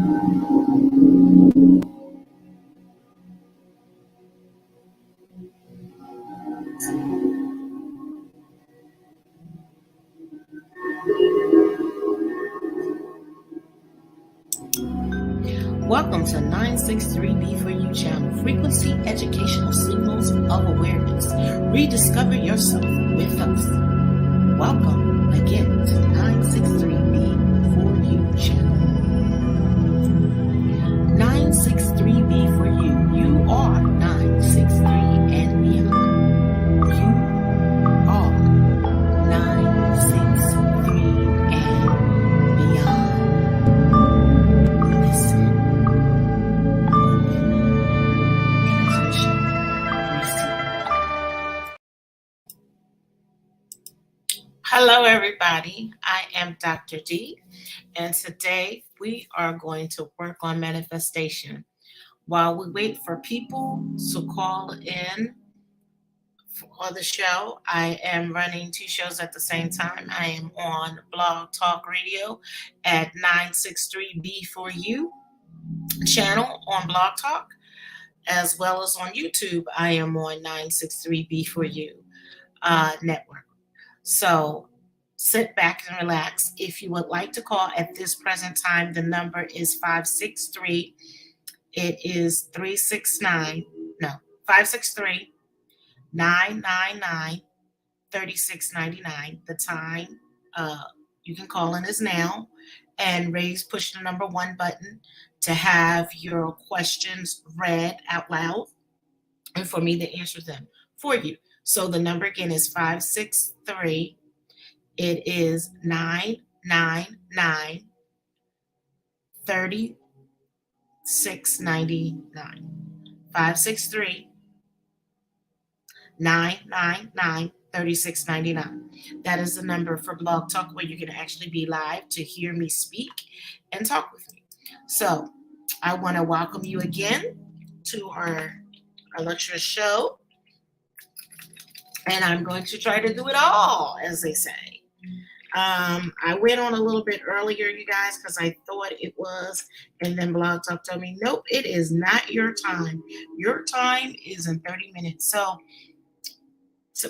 Welcome to 963B4U channel, frequency educational signals of awareness. Rediscover yourself with us. Welcome again to 963B4U channel. 963B4U. You are 963 and beyond. You are 963 and beyond. Listen. Hello, everybody. I am Dr. D, and today we are going to work on manifestation. While we wait for people to call in for the show, I am running 2 shows at the same time. I am on Blog Talk Radio at 963B4U channel on Blog Talk, as well as on YouTube. I am on 963B4U network. So sit back and relax. If you would like to call at this present time, the number is 563. It is 563-999-3699. The time you can call in is now, and push the number 1 button to have your questions read out loud and for me to answer them for you. So the number again is 563. It is 999-3699. 563-999-3699. That is the number for Blog Talk, where you can actually be live to hear me speak and talk with me. So I want to welcome you again to our lecture show. And I'm going to try to do it all, as they say. I went on a little bit earlier, you guys, because I thought it was, and then Blog Talk told me, nope, it is not your time. Your time is in 30 minutes. So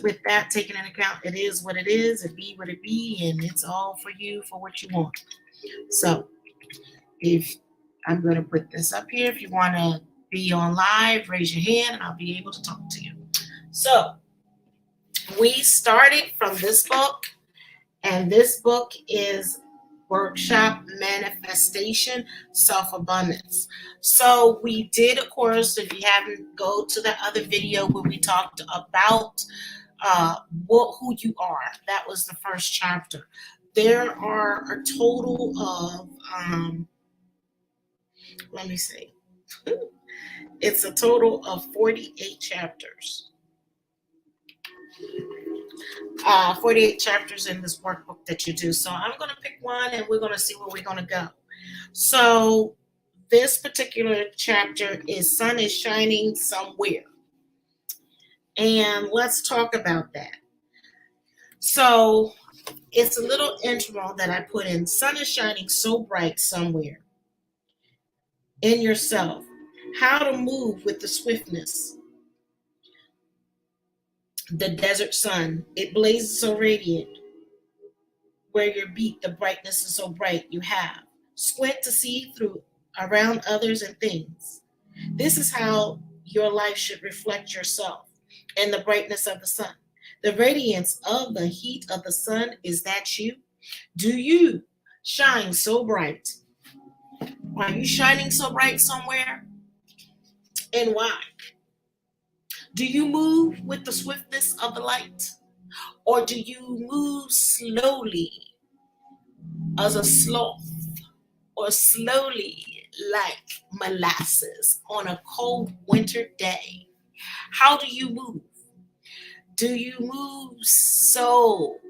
with that taken into account, it is what it is, it be what it be, and it's all for you, for what you want. So if I'm going to put this up here, if you want to be on live, raise your hand, and I'll be able to talk to you. So we started from this book, and this book is Workshop Manifestation Self-Abundance. So we did, of course, if you haven't, go to the other video where we talked about who you are. That was the first chapter. There are a total of, let me see, it's a total of 48 chapters. 48 chapters in this workbook that you do. So I'm going to pick one and we're going to see where we're going to go. So this particular chapter is Sun is Shining Somewhere. And let's talk about that. So it's a little intro that I put in. Sun is shining so bright somewhere in yourself. How to move with the swiftness. The desert sun, it blazes so radiant. Where your beat, the brightness is so bright you have. Squint to see through around others and things. This is how your life should reflect yourself and the brightness of the sun. The radiance of the heat of the sun, is that you? Do you shine so bright? Are you shining so bright somewhere? And why? Do you move with the swiftness of the light? Or do you move slowly as a sloth, or slowly like molasses on a cold winter day? How do you move? Do you move so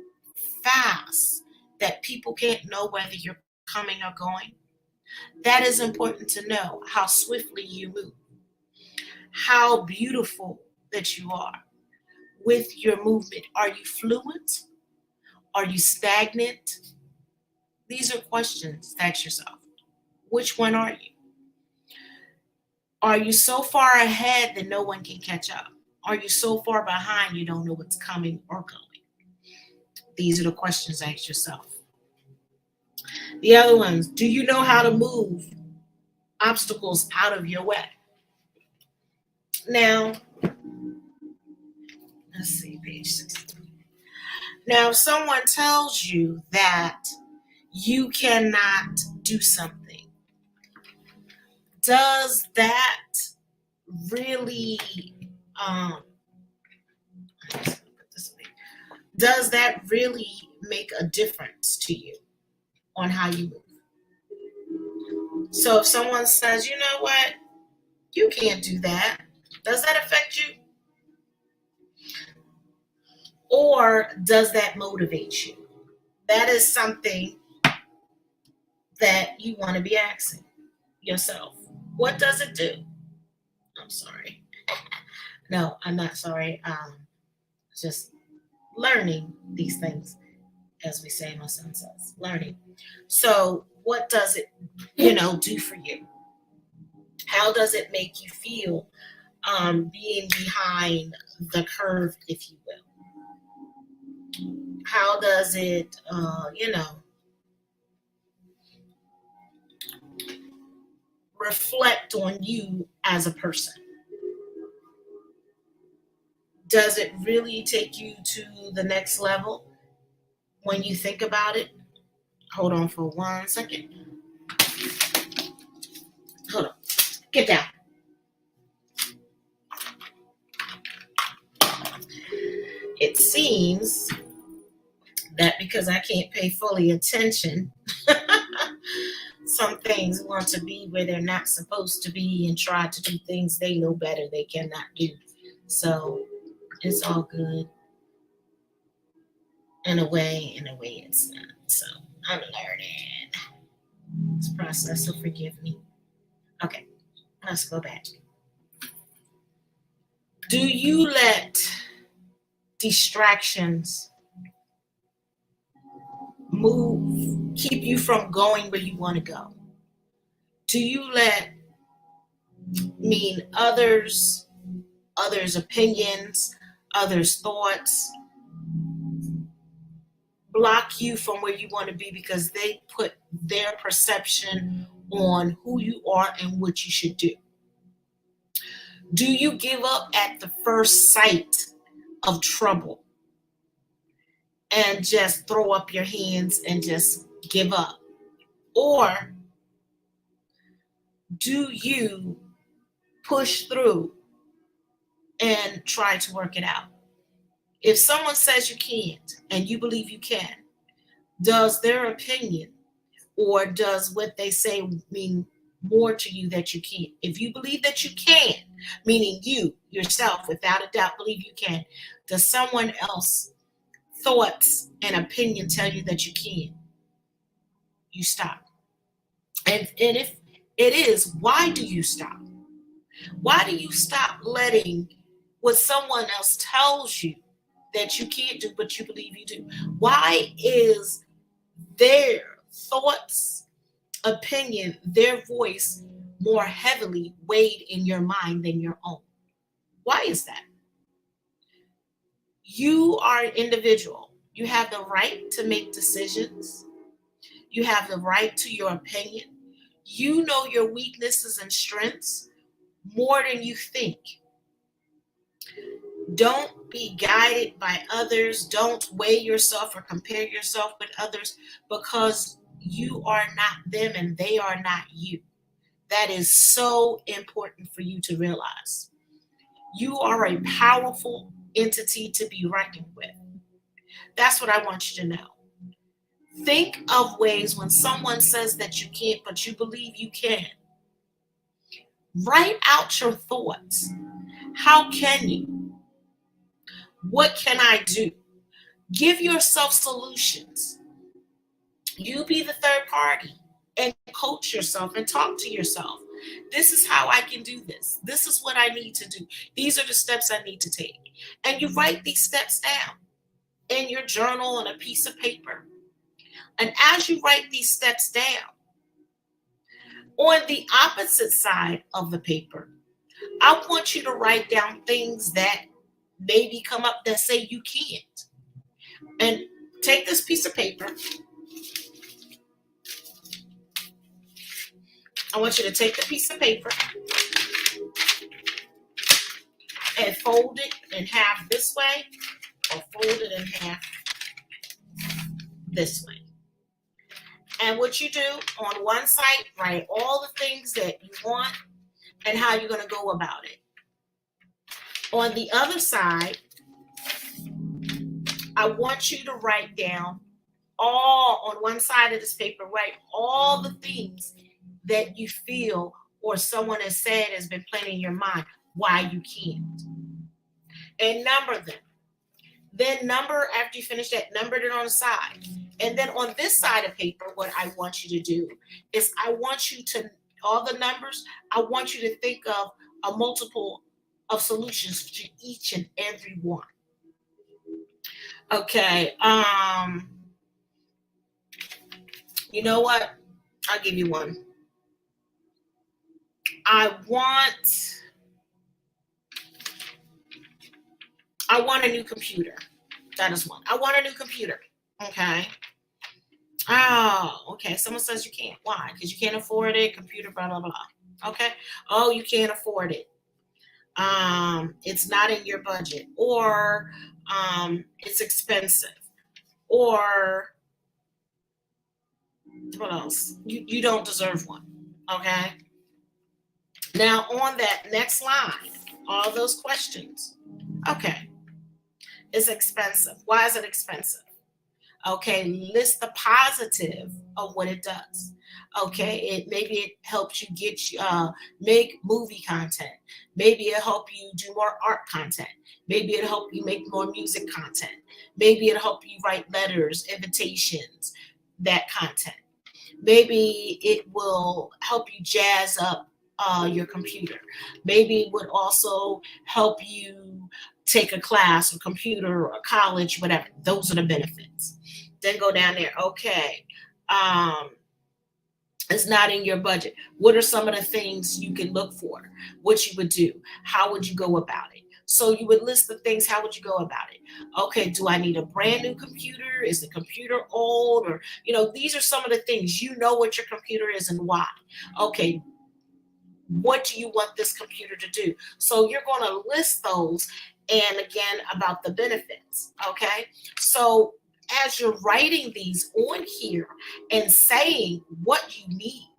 fast that people can't know whether you're coming or going? That is important to know, how swiftly you move. How beautiful that you are with your movement. Are you fluent? Are you stagnant? These are questions to ask yourself. Which one are you? Are you so far ahead that no one can catch up? Are you so far behind you don't know what's coming or going? These are the questions ask yourself. The other ones, do you know how to move obstacles out of your way? Now, let's see, page 63. Now, if someone tells you that you cannot do something, does that really, does that really make a difference to you on how you move? So if someone says, you know what, you can't do that, does that affect you? Or does that motivate you? That is something that you want to be asking yourself. What does it do? I'm sorry. No, I'm not sorry. Just learning these things, as we say, my son says, learning. So what does it, do for you? How does it make you feel being behind the curve, if you will? How does it, reflect on you as a person? Does it really take you to the next level when you think about it? Hold on for 1 second. Hold on. Get down. It seems that because I can't pay fully attention, some things want to be where they're not supposed to be and try to do things they know better they cannot do. So it's all good. In a way it's not. So I'm learning this process, so forgive me. Okay, let's go back. Do you let distractions keep you from going where you want to go? Do you let others' opinions, others' thoughts block you from where you want to be because they put their perception on who you are and what you should do? Do you give up at the first sight of trouble and just throw up your hands and just give up? Or do you push through and try to work it out? If someone says you can't and you believe you can, does their opinion or does what they say mean more to you that you can't? If you believe that you can, meaning you yourself without a doubt believe you can, does someone else thoughts and opinion tell you that you can, you stop. And if it is, why do you stop? Why do you stop letting what someone else tells you that you can't do but you believe you do? Why is their thoughts, opinion, their voice more heavily weighed in your mind than your own? Why is that? You are an individual. You have the right to make decisions. You have the right to your opinion. You know your weaknesses and strengths more than you think. Don't be guided by others. Don't weigh yourself or compare yourself with others, because you are not them and they are not you. That is so important for you to realize. You are a powerful entity to be reckoned with. That's what I want you to know. Think of ways when someone says that you can't, but you believe you can. Write out your thoughts. How can you? What can I do? Give yourself solutions. You be the third party and coach yourself and talk to yourself. This is how I can do this. This is what I need to do. These are the steps I need to take. And you write these steps down in your journal on a piece of paper. And as you write these steps down, On the opposite side of the paper, I want you to write down things that maybe come up that say you can't. And take this piece of paper. I want you to take the piece of paper and fold it in half this way, or fold it in half this way. And what you do on one side, write all the things that you want and how you're going to go about it. On the other side, I want you to write down all, on one side of this paper, write all the things that you feel or someone has said has been playing in your mind why you can't. And number them. Then number, after you finish that, number it on the side. And then on this side of paper, what I want you to do is I want you to, all the numbers, I want you to think of a multiple of solutions to each and every one. Okay. You know what? I'll give you one. I want a new computer. That is one. I want a new computer. Okay. Oh, okay. Someone says you can't. Why? Because you can't afford it. Computer, blah, blah, blah. Okay. Oh, you can't afford it. It's not in your budget, or it's expensive, or what else? You don't deserve one. Okay. Now on that next line, all those questions. Okay. It's expensive. Why is it expensive? Okay, list the positive of what it does. Okay, maybe it helps you make movie content. Maybe it help you do more art content. Maybe it help you make more music content. Maybe it help you write letters, invitations, that content. Maybe it will help you jazz up your computer. Maybe it would also help you take a class or computer or college, whatever. Those are the benefits. Then go down there. Okay. It's not in your budget. What are some of the things you can look for? What you would do? How would you go about it? So you would list the things. How would you go about it? Okay, do I need a brand new computer? Is the computer old? Or, these are some of the things. You know what your computer is and why. Okay, what do you want this computer to do? So you're going to list those, and again, about the benefits. Okay, so as you're writing these on here and saying what you need,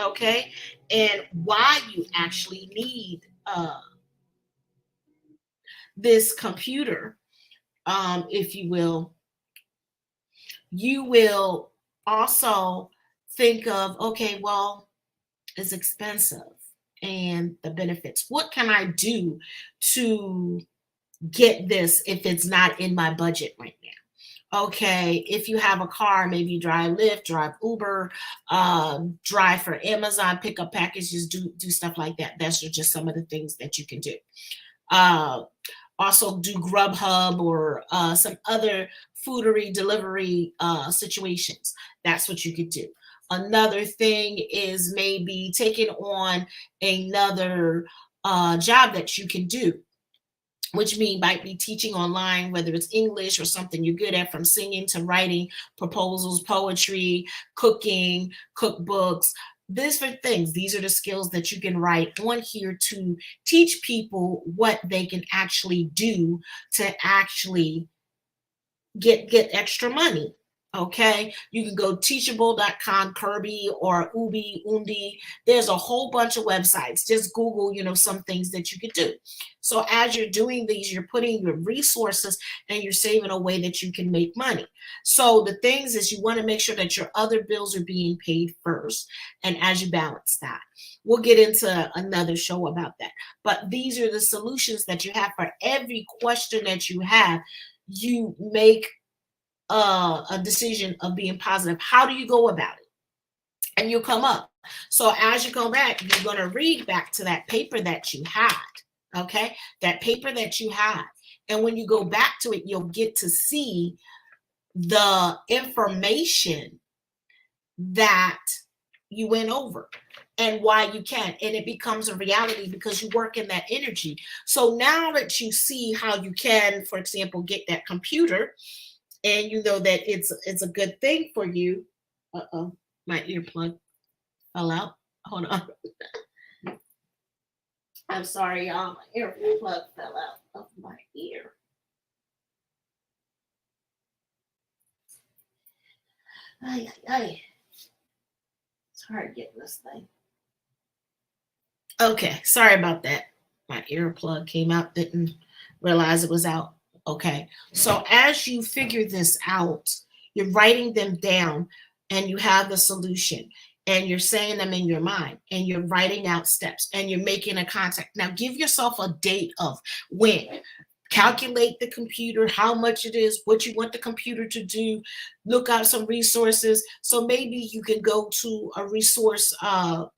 okay, and why you actually need this computer, if you will also think of, okay, well, it's expensive and the benefits. What can I do to get this if it's not in my budget right now? Okay, if you have a car, maybe you drive Lyft, drive Uber, drive for Amazon, pick up packages, do stuff like that. That's just some of the things that you can do. Also do Grubhub or some other foodery delivery situations. That's what you could do. Another thing is maybe taking on another job that you can do, which might be teaching online, whether it's English or something you're good at, from singing to writing proposals, poetry, cooking, cookbooks, different things. These are the skills that you can write on here to teach people what they can actually do to actually get extra money. Okay, you can go teachable.com, Kirby, or Undi. There's a whole bunch of websites. Just Google, some things that you could do. So as you're doing these, you're putting your resources and you're saving a way that you can make money. So the things is, you want to make sure that your other bills are being paid first. And as you balance that, we'll get into another show about that. But these are the solutions that you have for every question that you have. You make a decision of being positive. How do you go about it? And you'll come up. So as you go back, you're going to read back to that paper that you had. Okay, that paper that you had. And when you go back to it, you'll get to see the information that you went over and why you can. And it becomes a reality because you work in that energy. So now that you see how you can, for example, get that computer, and you know that it's a good thing for you. Uh-oh, my earplug fell out. Hold on. I'm sorry, y'all. My earplug fell out of my ear. Ay, ay, ay. It's hard getting this thing. Okay, sorry about that. My earplug came out, didn't realize it was out. Okay, so as you figure this out, you're writing them down and you have the solution and you're saying them in your mind and you're writing out steps and you're making a contact. Now give yourself a date of when. Calculate the computer, how much it is, what you want the computer to do, look up some resources. So maybe you can go to a resource, a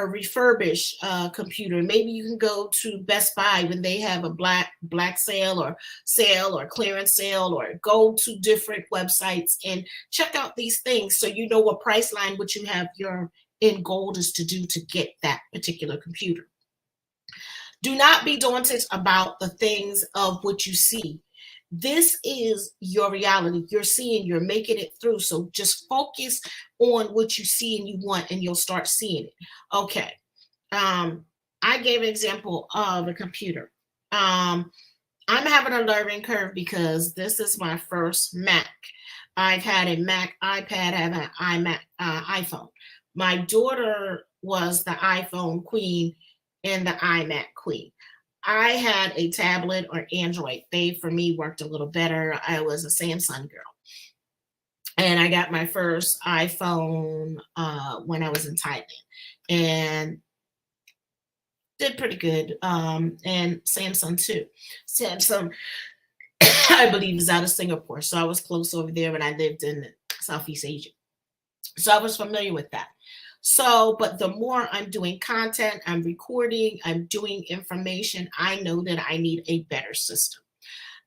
refurbished computer. Maybe you can go to Best Buy when they have a black sale or clearance sale, or go to different websites and check out these things so you know what price line what you have your end goal is to do to get that particular computer. Do not be daunted about the things of what you see. This is your reality. You're seeing, you're making it through. So just focus on what you see and you want, and you'll start seeing it. Okay. I gave an example of a computer. I'm having a learning curve because this is my first Mac. I've had a Mac, iPad, I have an iMac, iPhone. My daughter was the iPhone queen and the iMac queen. I had a tablet or Android. They, for me, worked a little better. I was a Samsung girl. And I got my first iPhone when I was in Thailand. And did pretty good. And Samsung too. Samsung, I believe, is out of Singapore. So I was close over there when I lived in Southeast Asia. So I was familiar with that. So, but the more I'm doing content, I'm recording, I'm doing information, I know that I need a better system.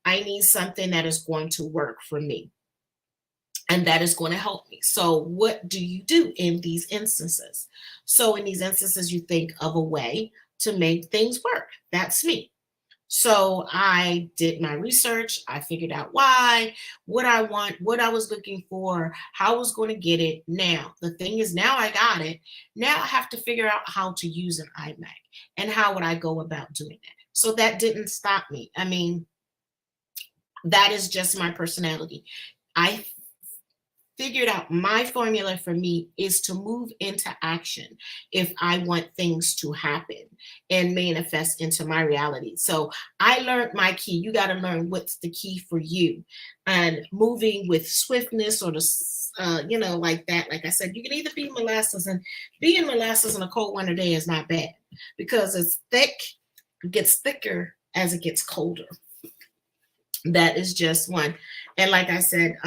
I need something that is going to work for me and that is going to help me. So what do you do in these instances? So in these instances, you think of a way to make things work. That's me. So I did my research. I figured out why, what I want, what I was looking for, how I was going to get it. Now, the thing is, now I got it. Now I have to figure out how to use an iMac and how would I go about doing that. So that didn't stop me. I mean, that is just my personality. I figured out my formula for me is to move into action if I want things to happen and manifest into my reality. So I learned my key. You got to learn what's the key for you, and moving with swiftness or the like that. Like I said, you can either be molasses, and being molasses in a cold winter day is not bad because it's thick, it gets thicker as it gets colder. That is just one. And like I said,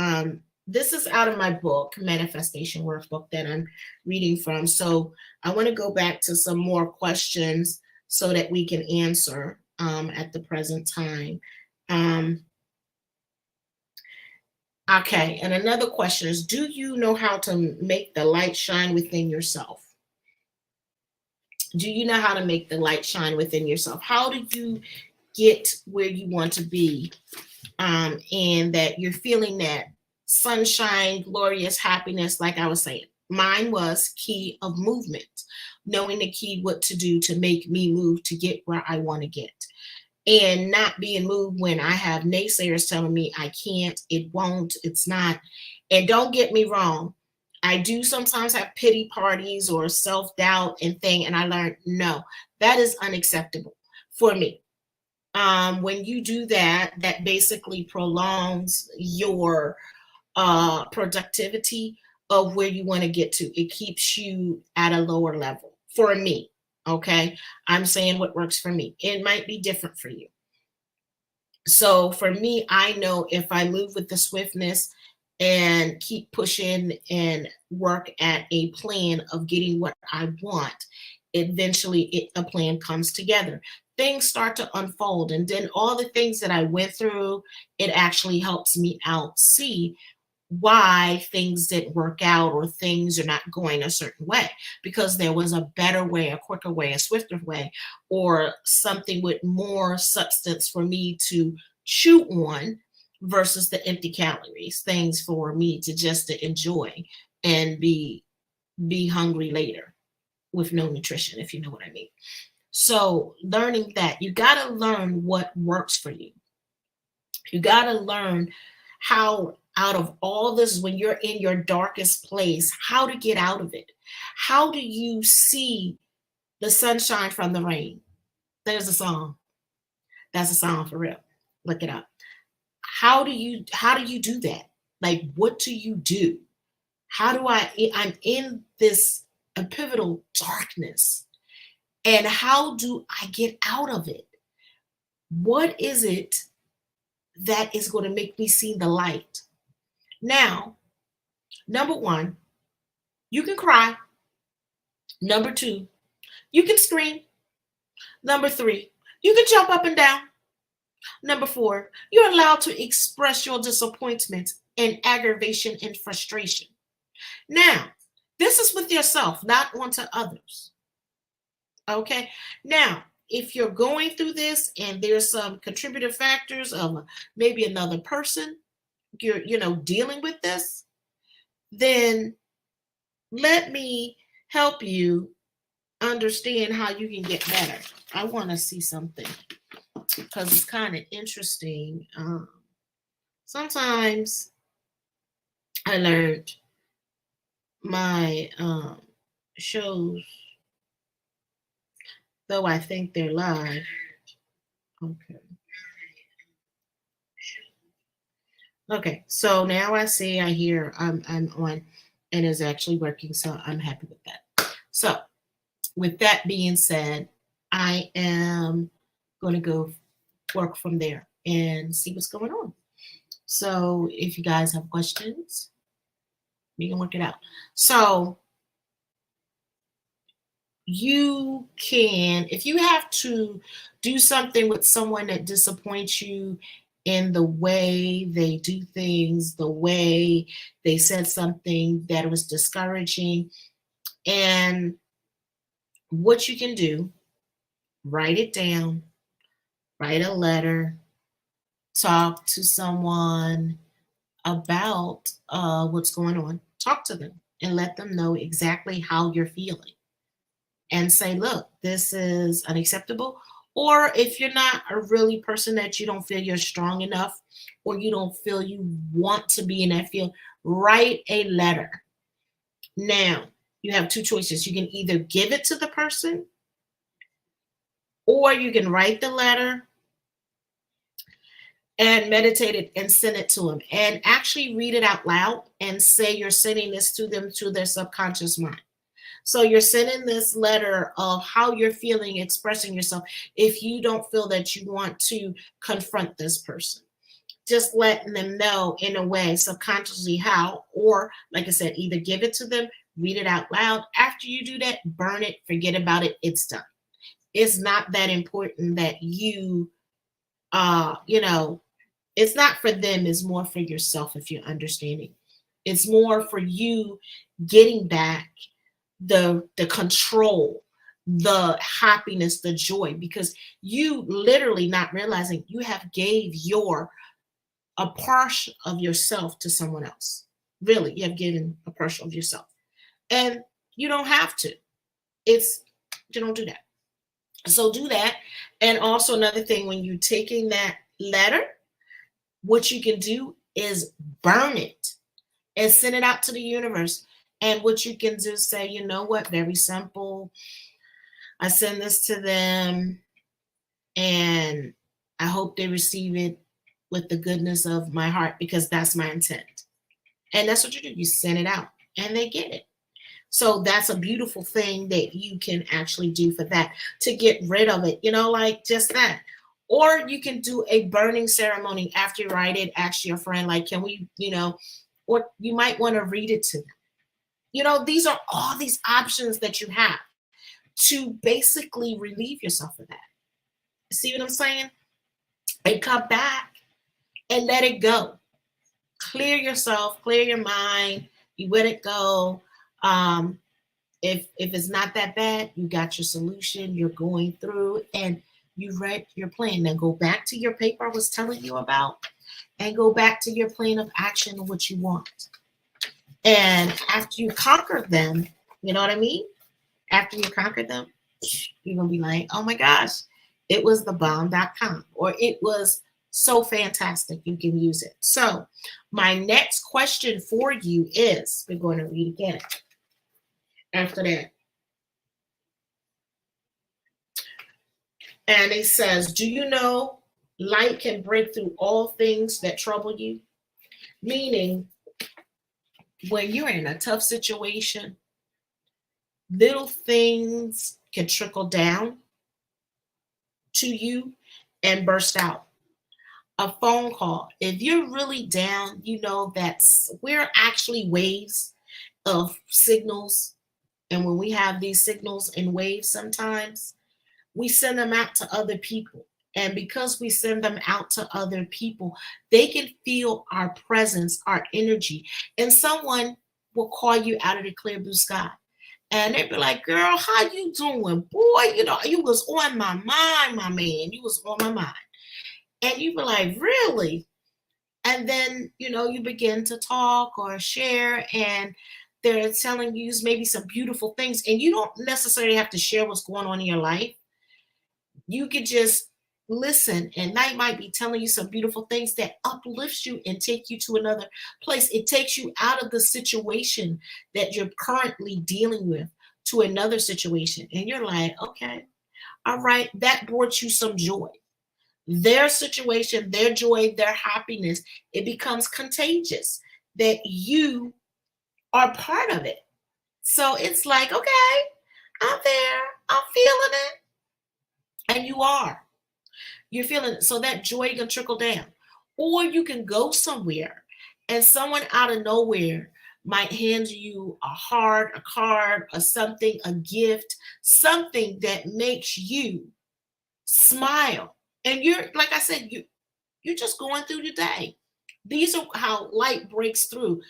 this is out of my book, Manifestation Workbook, that I'm reading from. So I want to go back to some more questions so that we can answer at the present time. Okay, and another question is, do you know how to make the light shine within yourself? Do you know how to make the light shine within yourself? How do you get where you want to be, and that you're feeling that sunshine, glorious happiness? Like I was saying, mine was key of movement, knowing the key what to do to make me move to get where I want to get, and not being moved when I have naysayers telling me I can't, it won't, it's not. And don't get me wrong, I do sometimes have pity parties or self-doubt and thing, and I learned, no, that is unacceptable for me. When you do that, that basically prolongs your productivity of where you want to get to. It keeps you at a lower level for me. Okay. I'm saying what works for me. It might be different for you. So for me, I know if I move with the swiftness and keep pushing and work at a plan of getting what I want, eventually a plan comes together. Things start to unfold, and then all the things that I went through, it actually helps me out see why things didn't work out or things are not going a certain way, because there was a better way, a quicker way, a swifter way, or something with more substance for me to chew on versus the empty calories, things for me to just to enjoy and be hungry later with no nutrition, if you know what I mean. So learning that, you got to learn what works for you. You got to learn how, out of all this, when you're in your darkest place, how to get out of it. How do you see the sunshine from the rain? There's a song. That's a song for real. Look it up. How do you do that? Like, what do you do? I'm in this a pivotal darkness, and how do I get out of it? What is it that is going to make me see the light? Now, number one, you can cry. Number two, you can scream. Number three, you can jump up and down. Number four, you're allowed to express your disappointment and aggravation and frustration. Now, this is with yourself, not onto others. Okay? Now, if you're going through this and there's some contributive factors of maybe another person, you're dealing with this, then let me help you understand how you can get better. I want to see something because it's kind of interesting. Sometimes I learned my shows, though I think they're live. Okay. Okay, so now I see, I hear, I'm on, and it's actually working, so I'm happy with that. So with that being said, I am going to go work from there and see what's going on. So if you guys have questions, we can work it out. So you can, if you have to do something with someone that disappoints you in the way they do things, the way they said something that was discouraging, and what you can do, write it down, write a letter, talk to someone about what's going on. Talk to them and let them know exactly how you're feeling. And say, look, this is unacceptable. Or if you're not a really person that you don't feel you're strong enough, or you don't feel you want to be in that field, write a letter. Now, you have two choices. You can either give it to the person, or you can write the letter and meditate it and send it to them. And actually read it out loud and say you're sending this to them, to their subconscious mind. So you're sending this letter of how you're feeling, expressing yourself if you don't feel that you want to confront this person. Just letting them know in a way, subconsciously how, or like I said, either give it to them, read it out loud. After you do that, burn it, forget about it, it's done. It's not that important that you, it's not for them, it's more for yourself if you're understanding. It's more for you getting back the control, the happiness, the joy, because you literally not realizing you have gave a partial of yourself to someone else. Really, you have given a partial of yourself, and you don't have to. You don't do that. So do that. And also another thing, when you're taking that letter, what you can do is burn it and send it out to the universe. And what you can do is say, you know what, very simple. I send this to them and I hope they receive it with the goodness of my heart, because that's my intent. And that's what you do. You send it out and they get it. So that's a beautiful thing that you can actually do for that, to get rid of it, like just that. Or you can do a burning ceremony after you write it. Ask your friend, like, can we, or you might want to read it to them. These are all these options that you have to basically relieve yourself of that. See what I'm saying? And come back and let it go. clear yourself, clear your mind. You let it go. Um, if it's not that bad, you got your solution. You're going through, and you read your plan. Now go back to your paper I was telling you about, and go back to your plan of action of what you want. And after you conquer them, you know what I mean? After you conquer them, you're gonna be like, oh my gosh, it was the bomb.com, or it was so fantastic. You can use it. So my next question for you is, we're going to read again after that. And it says, do you know light can break through all things that trouble you? Meaning, when you're in a tough situation, little things can trickle down to you and burst out. A phone call. If you're really down, you know that we're actually waves of signals. And when we have these signals in waves, sometimes we send them out to other people. And because we send them out to other people, they can feel our presence, our energy. And someone will call you out of the clear blue sky. And they'd be like, girl, how you doing? Boy, you was on my mind, my man. You was on my mind. And you be like, really? And then, you begin to talk or share, and they're telling you maybe some beautiful things. And you don't necessarily have to share what's going on in your life. You could just listen, and they might be telling you some beautiful things that uplifts you and take you to another place. It takes you out of the situation that you're currently dealing with to another situation. And you're like, okay, all right, that brought you some joy. Their situation, their joy, their happiness, it becomes contagious that you are part of it. So it's like, okay, I'm there, I'm feeling it. And you are. You're feeling it. So that joy can trickle down. Or you can go somewhere and someone out of nowhere might hand you a heart, a card, or something, a gift, something that makes you smile. And you're, like I said, you're just going through the day. These are how light breaks through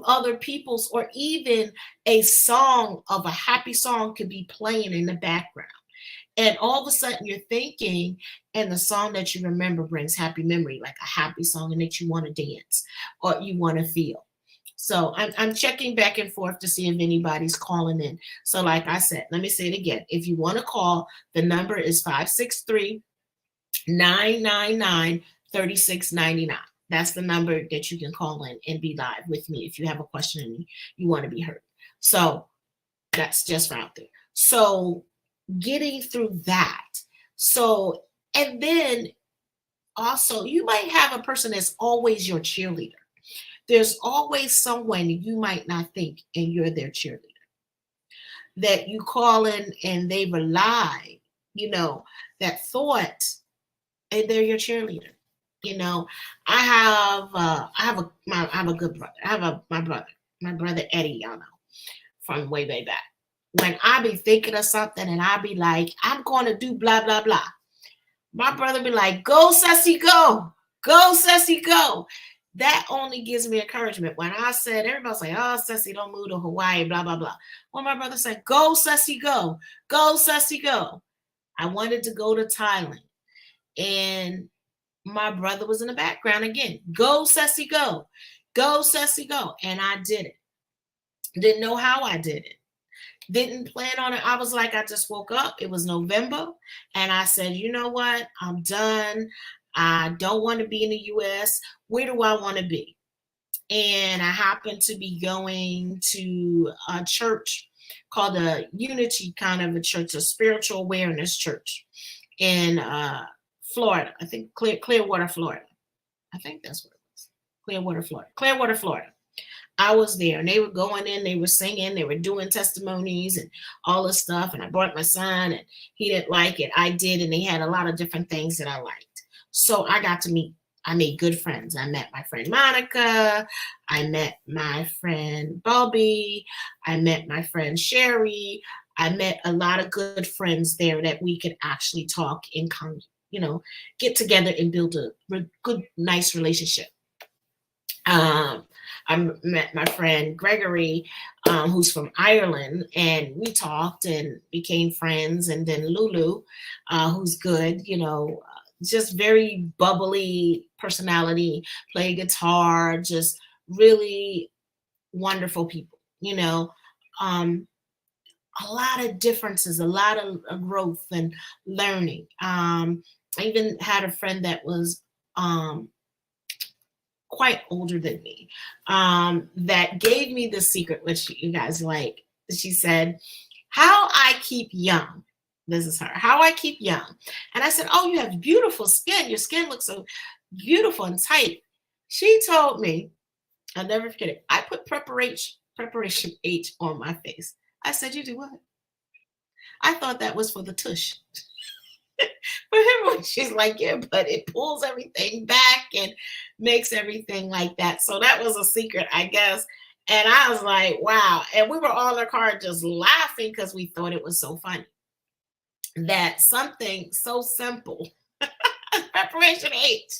other people's, or even a song of a happy song could be playing in the background. And all of a sudden you're thinking, and the song that you remember brings happy memory, like a happy song, and makes you want to dance or you want to feel. So I'm checking back and forth to see if anybody's calling in. So like I said, let me say it again. If you want to call, the number is 563-999-3699. That's the number that you can call in and be live with me if you have a question and you want to be heard. So that's just out there. So getting through that. So, and then also you might have a person that's always your cheerleader. There's always someone you might not think, and you're their cheerleader, that you call in and they rely, that thought, and they're your cheerleader. I have a good brother. My brother Eddie, y'all know, from way back. When I be thinking of something and I be like, I'm going to do blah, blah, blah. My brother be like, go, Ceci, go. Go, Ceci, go. That only gives me encouragement. When I said, everybody's like, oh, Ceci, don't move to Hawaii, blah, blah, blah. When my brother said, go, Ceci, go. Go, Ceci, go. I wanted to go to Thailand. And my brother was in the background again. Go, Ceci, go. Go, Ceci, go. And I did it. Didn't know how I did it. Didn't plan on it. I was like, I just woke up. It was November. And I said, you know what? I'm done. I don't want to be in the U.S. Where do I want to be? And I happened to be going to a church called a Unity kind of a church, a spiritual awareness church in Florida. I think Clearwater, Florida. I think that's what it was. Clearwater, Florida. I was there, and they were going in, they were singing, they were doing testimonies and all this stuff. And I brought my son, and he didn't like it. I did, and they had a lot of different things that I liked. So I made good friends. I met my friend Monica. I met my friend Bobby. I met my friend Sherry. I met a lot of good friends there that we could actually talk and get together and build a good, nice relationship. met my friend Gregory, who's from Ireland, and we talked and became friends. And then Lulu, who's good, just very bubbly personality, play guitar, just really wonderful people, um, a lot of differences, a lot of growth and learning. I even had a friend that was um, quite older than me, that gave me the secret, which you guys like. She said, "How I keep young." This is her. How I keep young. And I said, "Oh, you have beautiful skin. Your skin looks so beautiful and tight." She told me, I'll never forget it. I put preparation H on my face. I said, "You do what?" I thought that was for the tush. For him, she's like, "Yeah, but it pulls everything back and makes everything like that." So that was a secret, I guess. And I was like, wow. And we were all in the car just laughing because we thought it was so funny that something so simple, preparation H,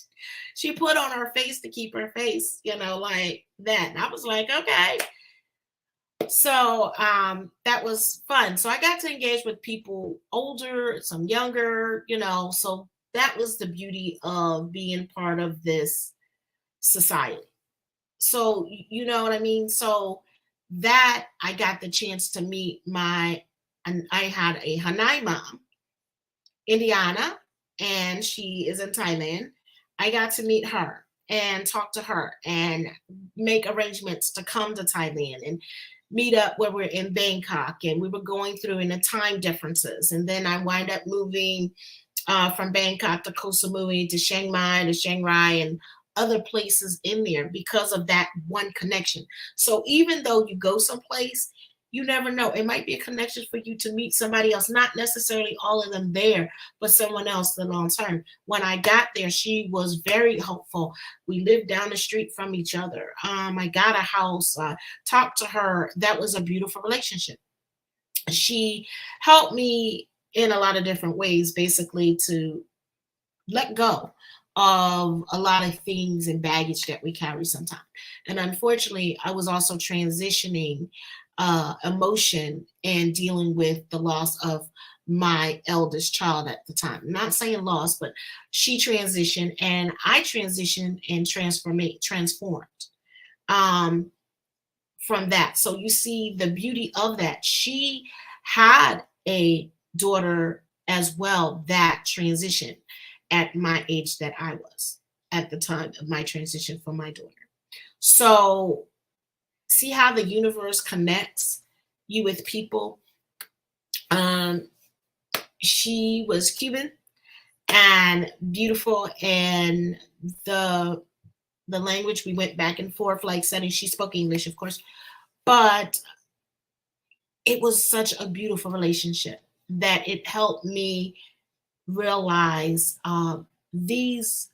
she put on her face to keep her face, like that. And I was like, okay. So that was fun. So I got to engage with people older, some younger, so that was the beauty of being part of this society. So you know what I mean? So that I got the chance to meet and I had a Hanai mom, Indiana, and she is in Thailand. I got to meet her and talk to her and make arrangements to come to Thailand and meet up where we're in Bangkok, and we were going through in the time differences. And then I wind up moving from Bangkok to Koh Samui to Chiang Mai to Chiang Rai and other places in there because of that one connection. So even though you go someplace, you never know. It might be a connection for you to meet somebody else, not necessarily all of them there, but someone else the long term. When I got there, she was very helpful. We lived down the street from each other. I got a house, talked to her. That was a beautiful relationship. She helped me in a lot of different ways, basically to let go of a lot of things and baggage that we carry sometimes. And unfortunately, I was also transitioning emotion and dealing with the loss of my eldest child at the time. I'm not saying lost, but she transitioned and I transitioned and transformed um, from that. So you see the beauty of that. She had a daughter as well that transitioned at my age that I was at the time of my transition for my daughter. So see how the universe connects you with people. Um, she was Cuban and beautiful, and the language we went back and forth like setting. She spoke English, of course, but it was such a beautiful relationship that it helped me realize these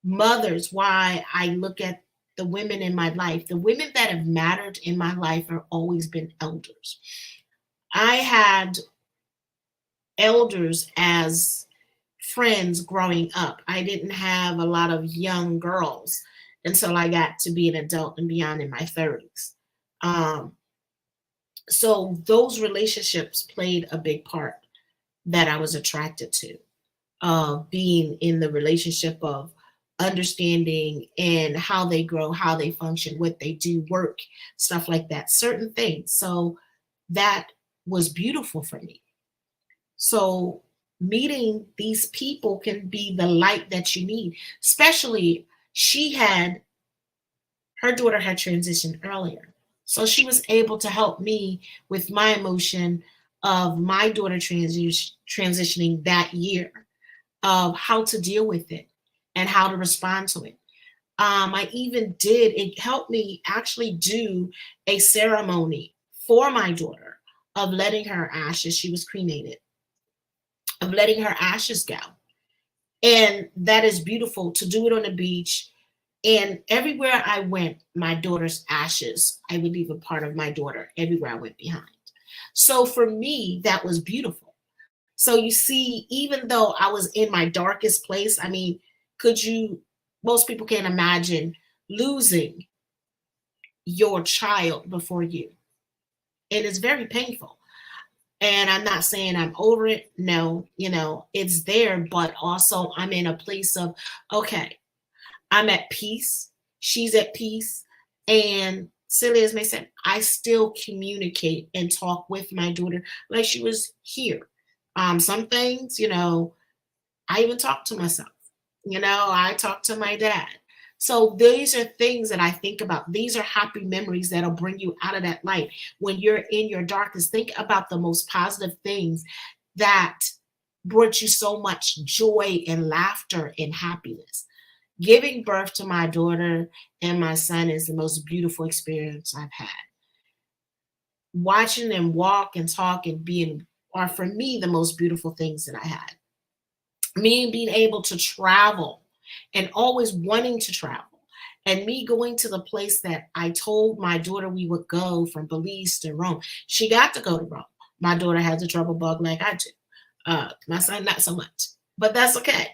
mothers, why I look at the women in my life, the women that have mattered in my life have always been elders. I had elders as friends growing up. I didn't have a lot of young girls until I got to be an adult and beyond in my 30s. Um, so those relationships played a big part that I was attracted to. Being in the relationship of understanding and how they grow, how they function, what they do, work, stuff like that, certain things. So that was beautiful for me. So meeting these people can be the light that you need, especially her daughter had transitioned earlier. So she was able to help me with my emotion of my daughter transitioning that year, of how to deal with it and how to respond to it. It helped me actually do a ceremony for my daughter of letting her ashes, she was cremated, of letting her ashes go. And that is beautiful to do it on the beach. And everywhere I went, my daughter's ashes, I would leave a part of my daughter everywhere I went behind. So for me, that was beautiful. So you see, even though I was in my darkest place, I mean, most people can't imagine losing your child before you. And it's very painful. And I'm not saying I'm over it. No, it's there, but also I'm in a place of, okay, I'm at peace. She's at peace. And silly as may seem, I still communicate and talk with my daughter like she was here. Some things, I even talk to myself. I talk to my dad. So these are things that I think about. These are happy memories that'll bring you out of that light. When you're in your darkness, think about the most positive things that brought you so much joy and laughter and happiness. Giving birth to my daughter and my son is the most beautiful experience I've had. Watching them walk and talk and being are for me the most beautiful things that I had. Me being able to travel and always wanting to travel. And me going to the place that I told my daughter we would go from Belize to Rome. She got to go to Rome. My daughter has a trouble bug like I do. My son, not so much. But that's okay.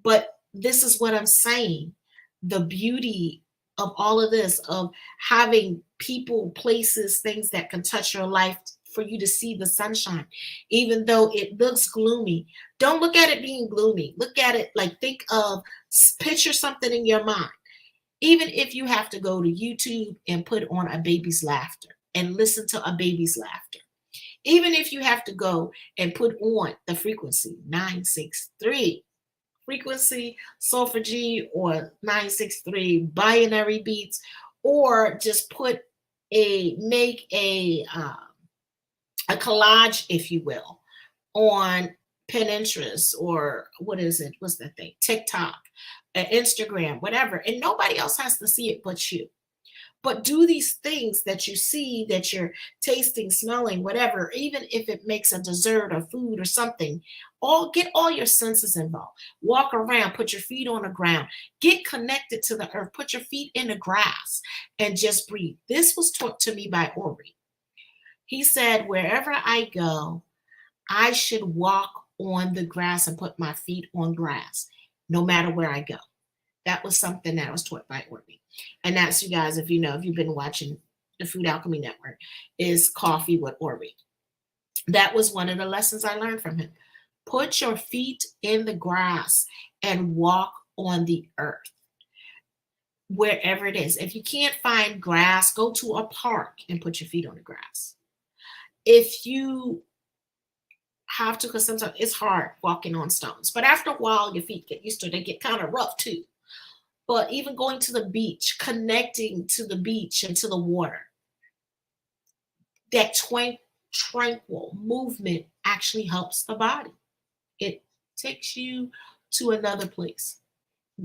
But this is what I'm saying. The beauty of all of this, of having people, places, things that can touch your life for you to see the sunshine, even though it looks gloomy. Don't look at it being gloomy. Look at it like picture something in your mind. Even if you have to go to YouTube and put on a baby's laughter and listen to a baby's laughter. Even if you have to go and put on the frequency 963, frequency, solfegy, or 963 binary beats, or just make a collage, if you will, on Pinterest, or what's that thing, TikTok, Instagram, whatever, and nobody else has to see it but you. But do these things that you see, that you're tasting, smelling, whatever, even if it makes a dessert or food or something, get all your senses involved. Walk around, put your feet on the ground, get connected to the earth, put your feet in the grass, and just breathe. This was taught to me by Ori. He said, wherever I go, I should walk on the grass and put my feet on grass, no matter where I go. That was something that was taught by Ori. And that's, you guys, if you've been watching the Food Alchemy Network, is Coffee with Ori. That was one of the lessons I learned from him. Put your feet in the grass and walk on the earth, wherever it is. If you can't find grass, go to a park and put your feet on the grass. If you have to, because sometimes it's hard walking on stones, but after a while, your feet get used to it. They get kind of rough too. But even going to the beach, connecting to the beach and to the water, that tranquil movement actually helps the body. It takes you to another place.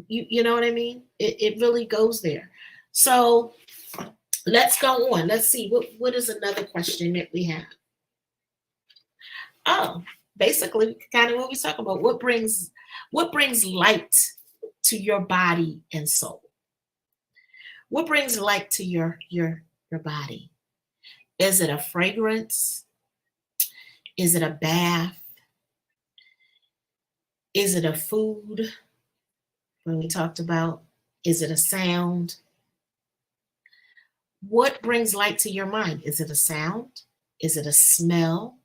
You know what I mean? It really goes there. So let's go on. Let's see. What is another question that we have? Oh, basically kind of what we talk about. What brings light to your body and soul? What brings light to your body? Is it a fragrance? Is it a bath? Is it a food? When we talked about, is it a sound? What brings light to your mind? Is it a sound? Is it a smell?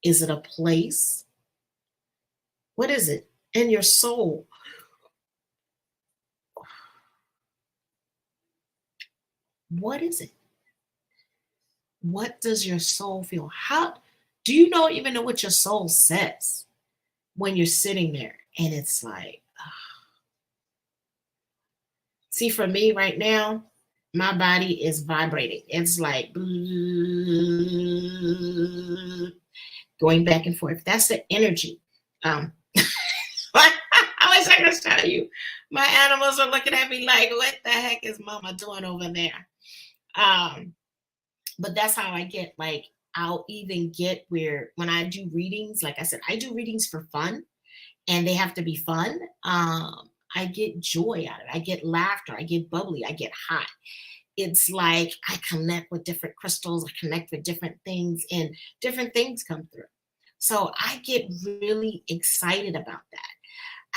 Is it a place? What is it? In your soul, what is it? What does your soul feel? How do you even know what your soul says when you're sitting there and it's like, see, for me right now, my body is vibrating. It's like going back and forth. That's the energy. I wish I could tell you. My animals are looking at me like, what the heck is mama doing over there? But that's how I get, like, I'll even get where when I do readings, like I said, I do readings for fun and they have to be fun. I get joy out of it. I get laughter. I get bubbly. I get hot. It's like I connect with different crystals. I connect with different things and different things come through. So I get really excited about that.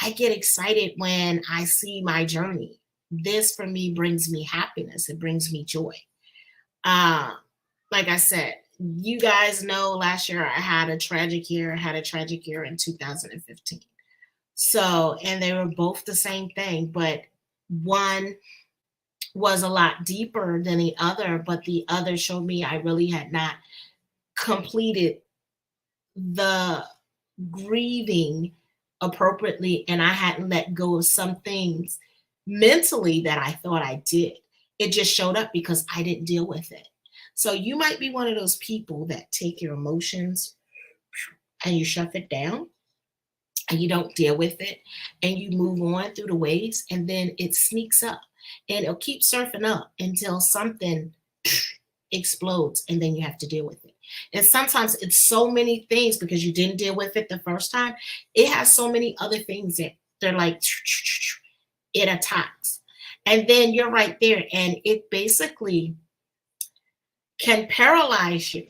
I get excited when I see my journey this for me brings me happiness. It brings me joy. Like I said, you guys know last year I had a tragic year. I had a tragic year in 2015. So, and they were both the same thing, but one was a lot deeper than the other, but the other showed me I really had not completed the grieving appropriately, and I hadn't let go of some things mentally that I thought I did. It just showed up because I didn't deal with it. So you might be one of those people that take your emotions and you shove it down and you don't deal with it and you move on through the waves, and then it sneaks up and it'll keep surfing up until something explodes, and then you have to deal with it. And sometimes it's so many things because you didn't deal with it the first time. It has so many other things that they're like, it attacks. And then you're right there, and it basically can paralyze you,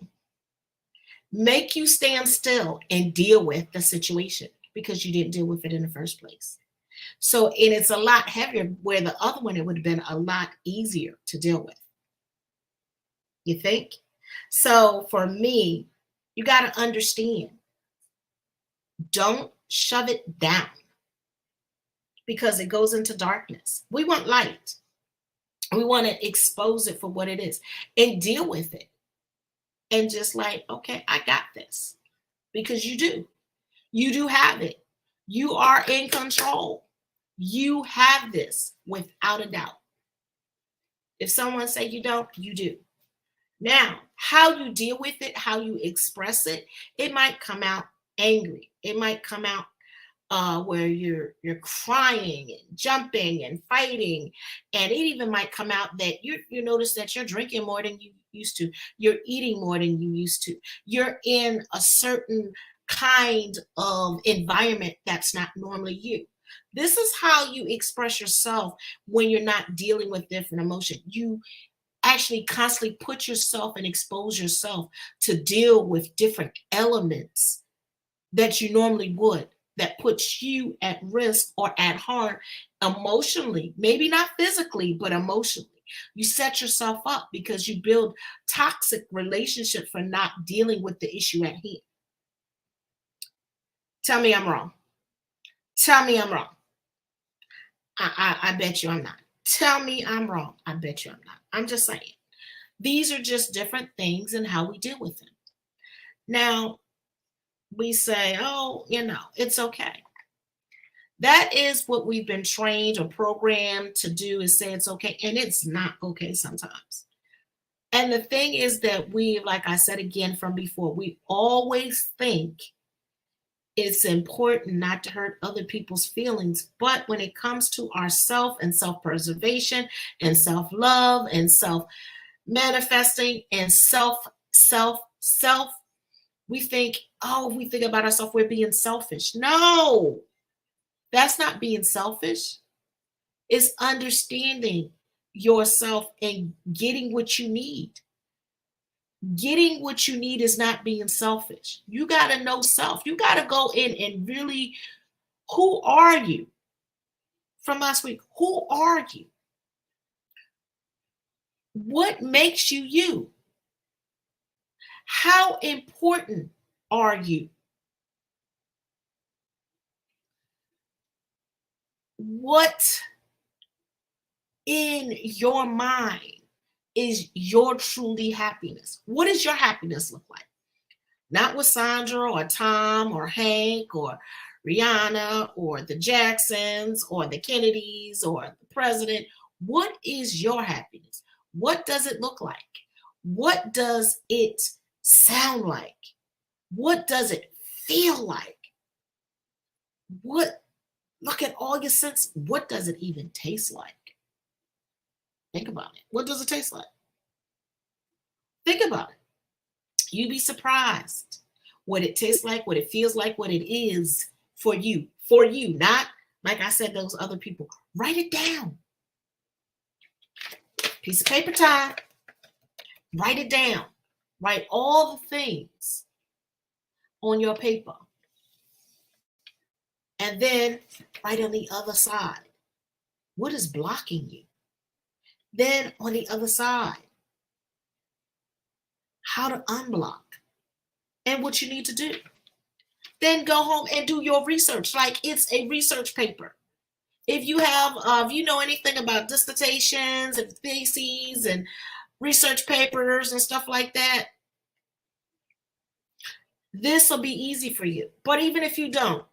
make you stand still and deal with the situation because you didn't deal with it in the first place. So, and it's a lot heavier, where the other one, it would have been a lot easier to deal with. You think? So for me, you got to understand, don't shove it down because it goes into darkness. We want light. We want to expose it for what it is and deal with it. And just like, okay, I got this, because you do. You do have it. You are in control. You have this without a doubt. If someone say you don't, you do. Now, how you deal with it, how you express it, it might come out angry. It might come out where you're crying and jumping and fighting, and it even might come out that you notice that you're drinking more than you used to, you're eating more than you used to, you're in a certain kind of environment that's not normally you. This is how you express yourself when you're not dealing with different emotions. You actually constantly put yourself and expose yourself to deal with different elements that you normally would, that puts you at risk or at harm emotionally, maybe not physically, but emotionally. You set yourself up because you build toxic relationships for not dealing with the issue at hand. Tell me I'm wrong. Tell me I'm wrong. I bet you I'm not. Tell me I'm wrong. I bet you I'm not. I'm just saying. These are just different things and how we deal with them. Now, we say, oh, it's okay. That is what we've been trained or programmed to do, is say it's okay. And it's not okay sometimes. And the thing is that we, like I said again from before, we always think it's important not to hurt other people's feelings. But when it comes to ourself and self-preservation and self-love and self-manifesting and self, we think, oh, if we think about ourselves, we're being selfish. No, that's not being selfish. It's understanding yourself and getting what you need. Getting what you need is not being selfish. You got to know self. You got to go in and really, who are you? From last week, who are you? What makes you you? How important are you? What in your mind is your truly happiness? What does your happiness look like? Not with Sandra or Tom or Hank or Rihanna or the Jacksons or the Kennedys or the president. What is your happiness? What does it look like? What does it sound like? What does it feel like? Look at all your senses. What does it even taste like? Think about it. What does it taste like? Think about it. You'd be surprised what it tastes like, what it feels like, what it is for you. For you, not like I said, those other people. Write it down. Piece of paper time. Write it down. Write all the things on your paper. And then write on the other side. What is blocking you? Then on the other side, how to unblock and what you need to do. Then go home and do your research like it's a research paper. If you have, if you know anything about dissertations and theses and research papers and stuff like that, this will be easy for you. But even if you don't,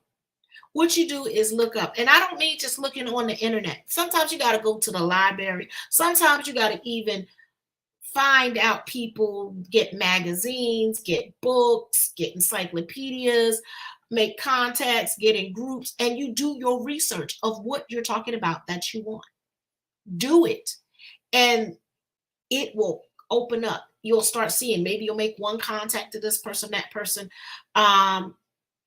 what you do is look up. And I don't mean just looking on the internet. Sometimes you got to go to the library. Sometimes you got to even find out people, get magazines, get books, get encyclopedias, make contacts, get in groups, and you do your research of what you're talking about that you want. Do it. And it will open up. You'll start seeing, maybe you'll make one contact to this person, that person. I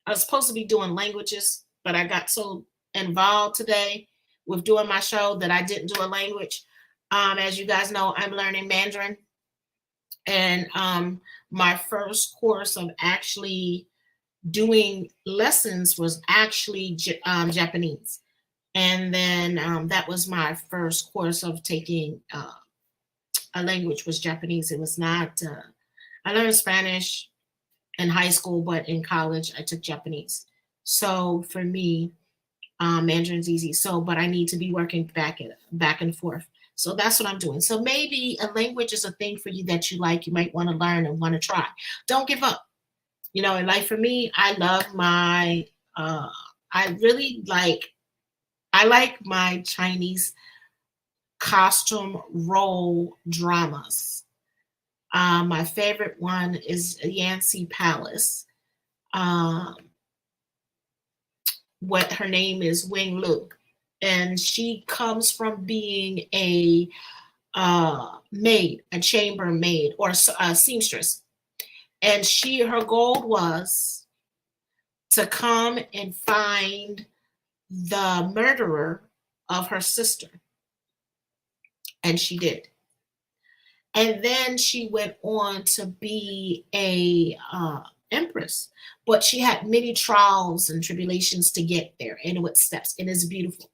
was supposed to be doing languages, but I got so involved today with doing my show that I didn't do a language. As you guys know, I'm learning Mandarin. And my first course of actually doing lessons was actually Japanese. And then that was my first course of taking a language was Japanese. It was not, I learned Spanish in high school, but in college I took Japanese. So for me, Mandarin's easy. So, but I need to be working back and forth. So that's what I'm doing. So maybe a language is a thing for you that you like, you might want to learn and want to try. Don't give up. You know, and like for me, I love my, I like my Chinese costume role dramas. My favorite one is Yancy Palace. What her name is Wing Lu, and she comes from being a maid, a chamber maid, or a seamstress, and her goal was to come and find the murderer of her sister, and she did. And then she went on to be a empress, but she had many trials and tribulations to get there, and with steps, and it's beautiful.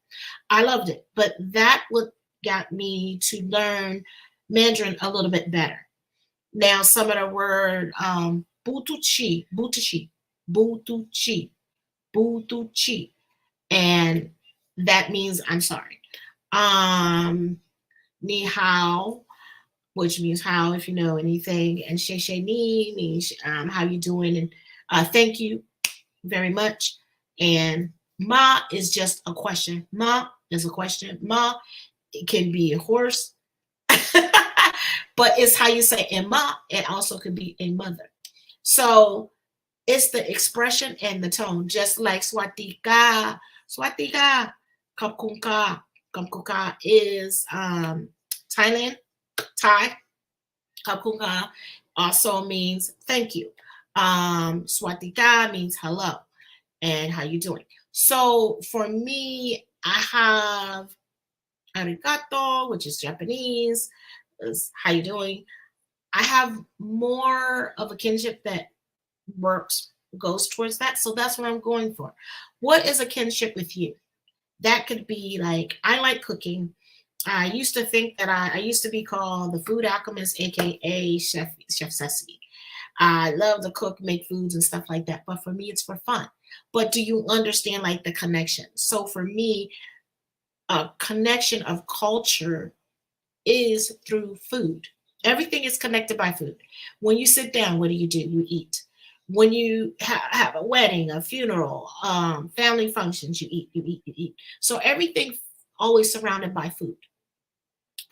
I loved it, but that what got me to learn Mandarin a little bit better. Now, some of the word butuchi, butuchi, butuchi, butuchi, and that means I'm sorry. Ni hao, which means how, if you know anything, and she ni means how you doing, and thank you very much. And ma is just a question. Ma is a question. Ma, it can be a horse, but it's how you say. And ma, it also could be a mother. So it's the expression and the tone, just like swatika, swatika, kapkunka. Kapkunka is Thailand, Thai. Kapkunka also means thank you. Swatika means hello and how you doing. So for me, I have arigato, which is Japanese, is how you doing. I have more of a kinship that goes towards that. So that's what I'm going for. What is a kinship with you? That could be like, I like cooking. I used to think that I used to be called the food alchemist, aka Chef Ceci. I love to cook, make foods and stuff like that. But for me, it's for fun. But do you understand like the connection? So for me, a connection of culture is through food. Everything is connected by food. When you sit down, what do? You eat. When you have a wedding, a funeral, family functions, you eat, you eat, you eat. So everything always surrounded by food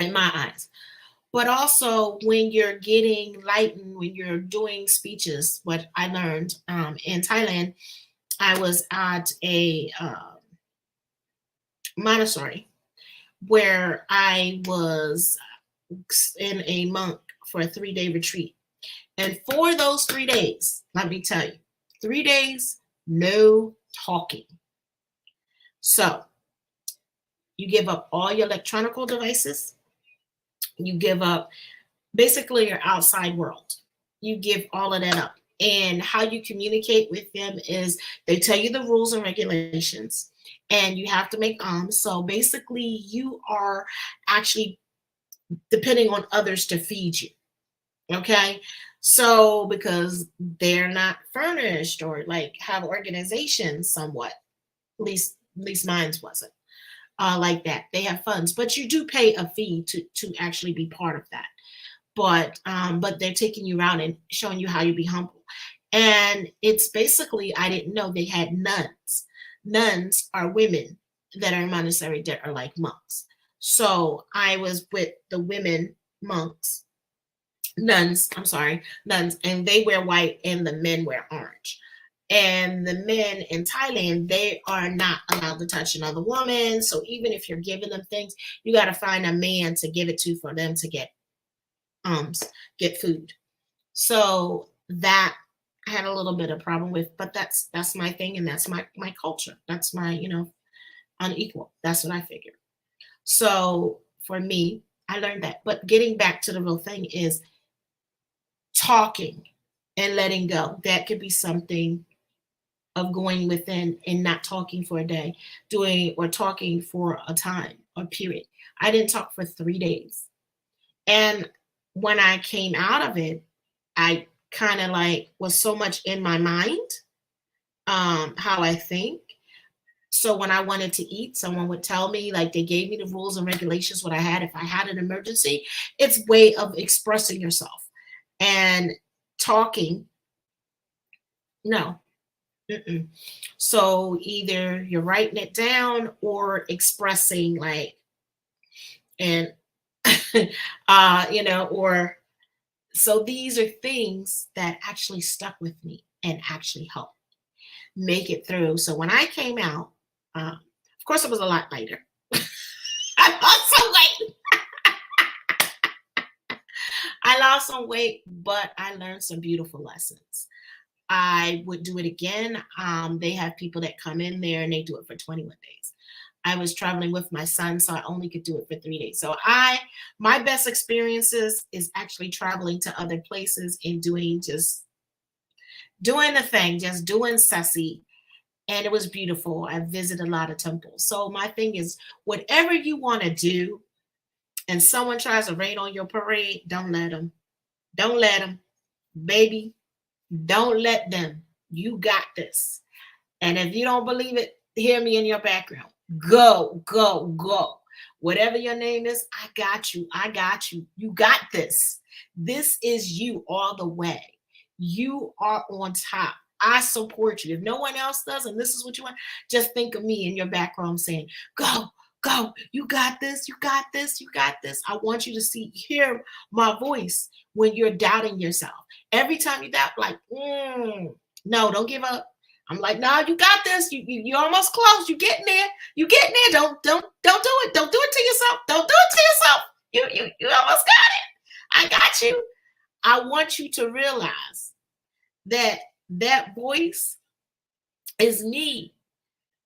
in my eyes. But also when you're getting lightened, when you're doing speeches, what I learned in Thailand, I was at a Montessori where I was in a monk for a 3-day retreat. And for those 3 days, let me tell you, 3 days, no talking. So you give up all your electronic devices. You give up basically your outside world. You give all of that up. And how you communicate with them is they tell you the rules and regulations. and you have to make so basically you are actually depending on others to feed you. Okay. So because they're not furnished or like have organization somewhat, at least mine's wasn't like that. They have funds, but you do pay a fee to actually be part of that. But they're taking you around and showing you how you be humble. And it's basically, I didn't know they had nuns. Nuns are women that are in monastery that are like monks. So I was with the women monks, nuns, I'm sorry, nuns, and they wear white and the men wear orange. And the men in Thailand, they are not allowed to touch another woman. So even if you're giving them things, you got to find a man to give it to for them to alms, get food. So that I had a little bit of problem with, but that's my thing, and that's my culture. That's my unequal. That's what I figured. So for me, I learned that. But getting back to the real thing is talking and letting go. That could be something of going within and not talking for a day, doing or talking for a time or period. I didn't talk for 3 days. And when I came out of it, I kind of like was so much in my mind, how I think. So when I wanted to eat, someone would tell me, like they gave me the rules and regulations, what I had. If I had an emergency, it's way of expressing yourself. And talking, no. Mm-mm. So either you're writing it down or expressing like, and or so these are things that actually stuck with me and actually helped make it through. So when I came out, of course, it was a lot lighter. I lost some weight. I lost some weight, but I learned some beautiful lessons. I would do it again. They have people that come in there and they do it for 21 days. I was traveling with my son, so I only could do it for 3 days. So my best experiences is actually traveling to other places and just doing the thing, just doing sassy. And it was beautiful. I visited a lot of temples. So my thing is, whatever you want to do, and someone tries to rain on your parade, don't let them. Don't let them, baby. Don't let them. You got this. And if you don't believe it, hear me in your background. Go, go, go. Whatever your name is, I got you. I got you. You got this. This is you all the way. You are on top. I support you. If no one else does, and this is what you want, just think of me in your background saying, go, go. You got this. You got this. You got this. I want you to hear my voice when you're doubting yourself. Every time you doubt, like, no, don't give up. I'm like, no, you got this. You're almost close. You getting there. You getting there. Don't do it. Don't do it to yourself. Don't do it to yourself. You almost got it. I got you. I want you to realize that voice is me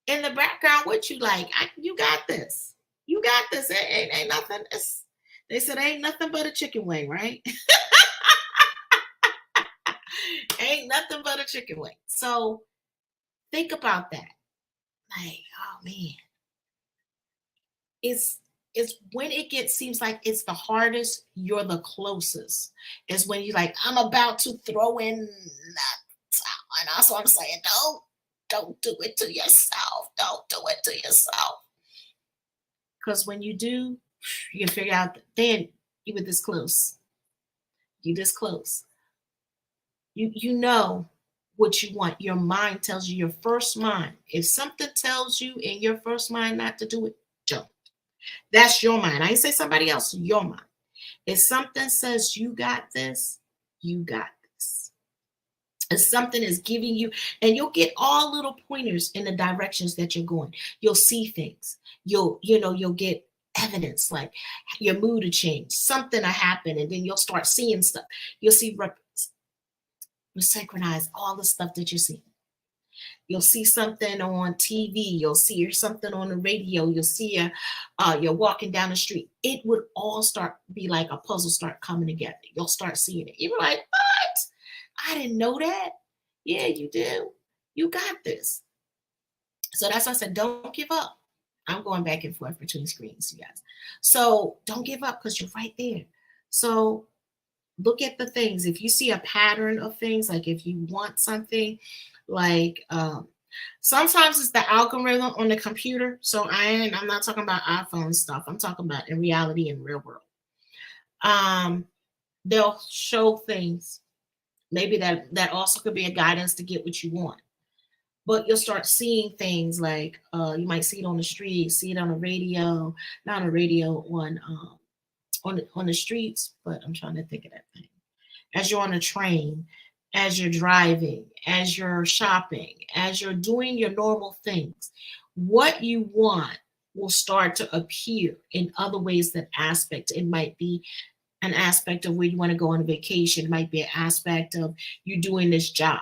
in the background with you. Like, you got this. You got this. Ain't nothing. They said ain't nothing but a chicken wing, right? Ain't nothing but a chicken wing. So think about that. Like, oh man, it's when seems like it's the hardest, you're the closest. It's when you're like, I'm about to throw in that, and that's what I'm saying. Don't do it to yourself. Don't do it to yourself. Because when you do, you can figure out then you were this close. You this close. You know what you want. Your mind tells you, your first mind. If something tells you in your first mind not to do it, don't. That's your mind. I ain't say somebody else, your mind. If something says you got this, you got this. If something is giving you, and you'll get all little pointers in the directions that you're going. You'll see things. You'll get evidence, like your mood will change. Something will happen, and then you'll start seeing stuff. You'll see you synchronize all the stuff that you see. You'll see something on TV. You'll see something on the radio. You'll see you're walking down the street. It would all be like a puzzle start coming together. You'll start seeing it. You're like, what? I didn't know that. Yeah, you do. You got this. So that's why I said, don't give up. I'm going back and forth between screens, you guys. So don't give up because you're right there. So look at the things. If you see a pattern of things, like if you want something, like sometimes it's the algorithm on the computer. So I'm not talking about iPhone stuff. I'm talking about in reality in real world. Um, they'll show things. Maybe that also could be a guidance to get what you want. But you'll start seeing things like you might see it on the street, see it on the radio, not on the radio, on the streets. But I'm trying to think of that thing. As you're on a train, as you're driving, as you're shopping, as you're doing your normal things, what you want will start to appear in other ways that aspect. It might be an aspect of where you want to go on a vacation. It might be an aspect of you doing this job.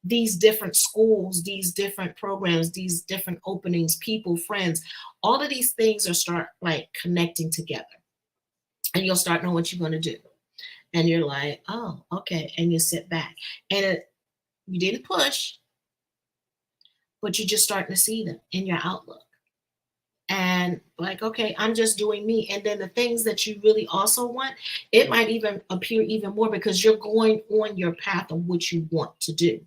These different schools, these different programs, these different openings, people, friends, all of these things are start like connecting together. And you'll start knowing what you're going to do. And you're like, oh, okay. And you sit back. And you didn't push, but you're just starting to see them in your outlook. And like, okay, I'm just doing me. And then the things that you really also want, it might even appear even more because you're going on your path of what you want to do.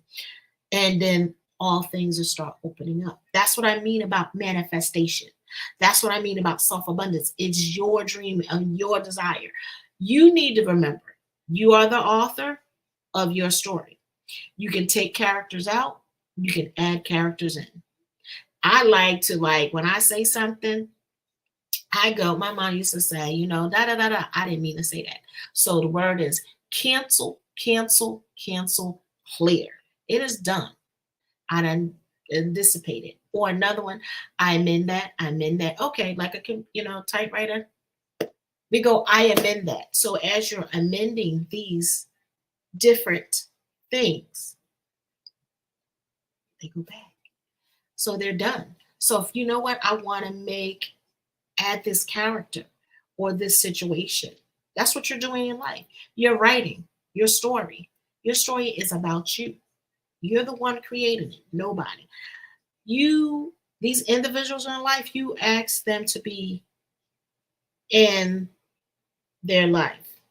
And then all things will start opening up. That's what I mean about manifestation. That's what I mean about self-abundance. It's your dream and your desire. You need to remember, you are the author of your story. You can take characters out, you can add characters in. I like to, like, when I say something, I go, my mom used to say, da da da da. I didn't mean to say that. So the word is cancel, cancel, cancel, clear. It is done. I done dissipated. Or another one, I'm in that, I'm in that. Okay, like a typewriter. We go, I amend that. So as you're amending these different things, they go back. So they're done. So if you know what, I want to add this character or this situation. That's what you're doing in life. You're writing your story. Your story is about you. You're the one creating it, nobody. These individuals in life, you ask them to be in their life.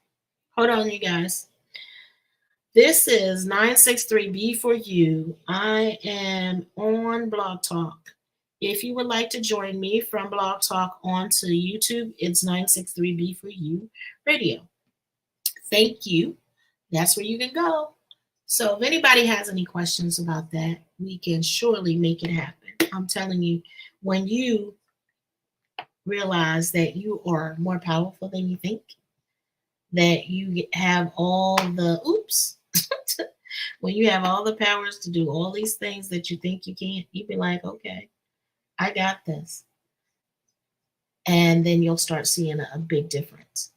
Hold on, you guys. This is 963B for you. I am on Blog Talk. If you would like to join me from Blog Talk onto YouTube, it's 963B for you radio. Thank you. That's where you can go. So if anybody has any questions about that, we can surely make it happen. I'm telling you, when you realize that you are more powerful than you think, that you have all the when you have all the powers to do all these things that you think you can't, you be like, okay, I got this. And then you'll start seeing a big difference.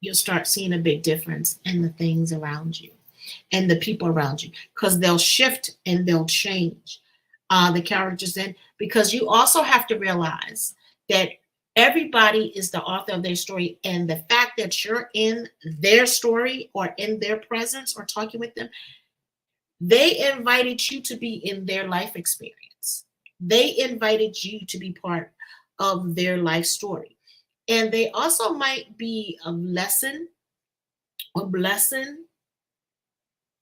You'll start seeing a big difference in the things around you and the people around you, because they'll shift and they'll change the characters in, because you also have to realize that everybody is the author of their story, and the fact that you're in their story or in their presence or talking with them, they invited you to be in their life experience. They invited you to be part of their life story. And they also might be a lesson or blessing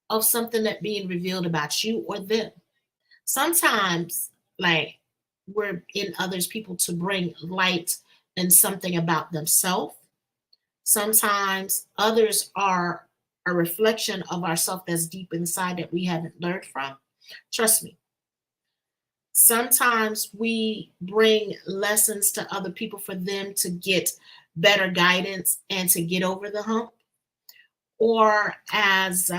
of something that being revealed about you or them. Sometimes, like, we're in others people to bring light and something about themselves. Sometimes others are a reflection of ourselves that's deep inside that we haven't learned from. Trust me. Sometimes we bring lessons to other people for them to get better guidance and to get over the hump. Or as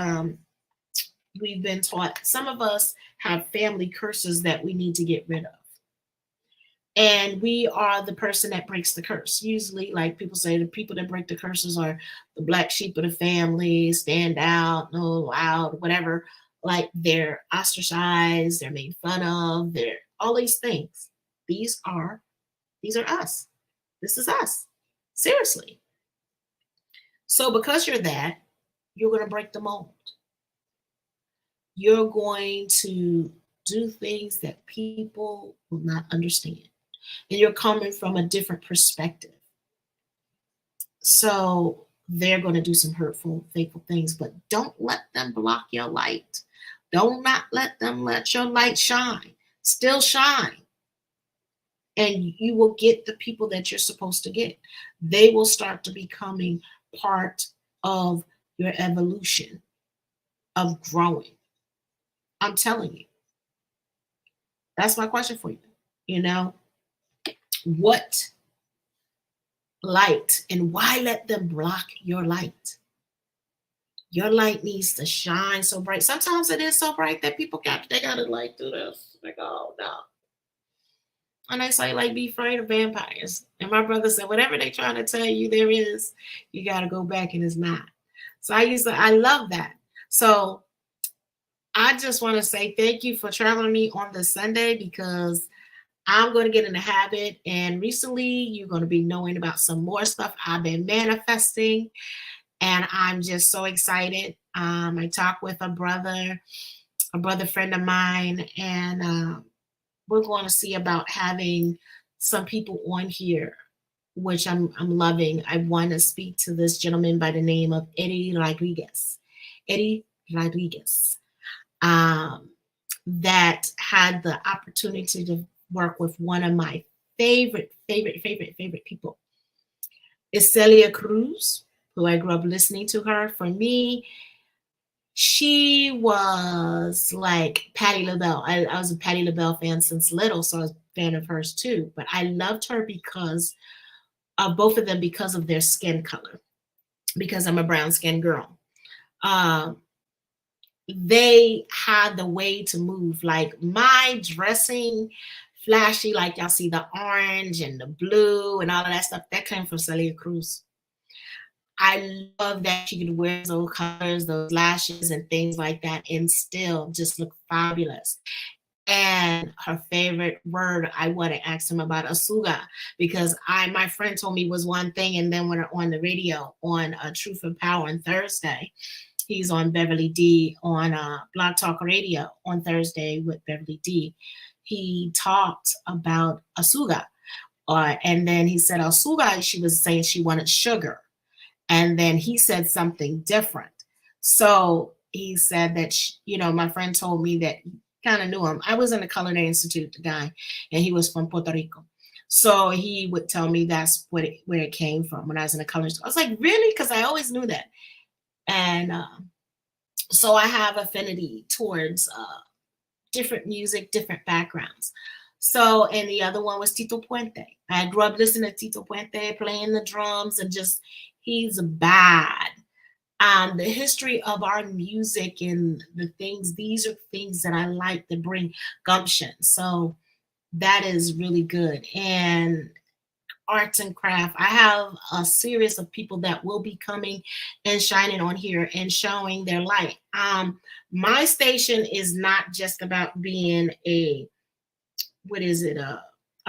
we've been taught, some of us have family curses that we need to get rid of. And we are the person that breaks the curse. Usually, like people say, the people that break the curses are the black sheep of the family, stand out, no loud, whatever. Like they're ostracized, they're made fun of, they're all these things. These are us. This is us. Seriously. So because you're that, you're going to break the mold. you're going to do things that people will not understand. And you're coming from a different perspective. So they're going to do some hurtful, fateful things, but don't let them block your light. Don't not let them let your light shine. Still shine. And you will get the people that you're supposed to get. They will start to becoming part of your evolution of growing. I'm telling you. That's my question for you. You know, what light and why let them block your light? Your light needs to shine so bright. Sometimes it is so bright that people they got to like do this. Like, oh no. And I say, like, be afraid of vampires. And my brother said, whatever they trying to tell you there is, you got to go back and it's not. So I love that. So I just want to say thank you for traveling me on this Sunday, because I'm going to get in the habit. And recently, you're going to be knowing about some more stuff I've been manifesting. And I'm just so excited. I talked with a brother friend of mine, and we're going to see about having some people on here, which I'm loving. I want to speak to this gentleman by the name of Eddie Rodriguez. Eddie Rodriguez. That had the opportunity to work with one of my favorite people. Is Celia Cruz, who I grew up listening to her. For me, she was like Patti LaBelle. I was a Patti LaBelle fan since little, so I was a fan of hers too. But I loved her because of both of them, because of their skin color, because I'm a brown skinned girl. They had the way to move. Like my dressing, flashy, like y'all see the orange and the blue and all of that stuff, that came from Celia Cruz. I love that she could wear those colors, those lashes and things like that, and still just look fabulous. And her favorite word, I want to ask him about asuga, because my friend told me was one thing, and then when on the radio on Truth and Power on Thursday, he's on Beverly D on Blog Talk Radio on Thursday with Beverly D. He talked about asuga, and then he said asuga. She was saying she wanted sugar. And then he said something different. So he said that, my friend told me that kind of knew him. I was in the Culinary Institute, the guy, and he was from Puerto Rico. So he would tell me that's where it came from when I was in the Culinary Institute. I was like, really? Because I always knew that. And so I have affinity towards different music, different backgrounds. So, and the other one was Tito Puente. I grew up listening to Tito Puente, playing the drums, and just, he's bad. The history of our music and the things, these are things that I like that bring gumption. So that is really good. And arts and craft, I have a series of people that will be coming and shining on here and showing their light. My station is not just about being a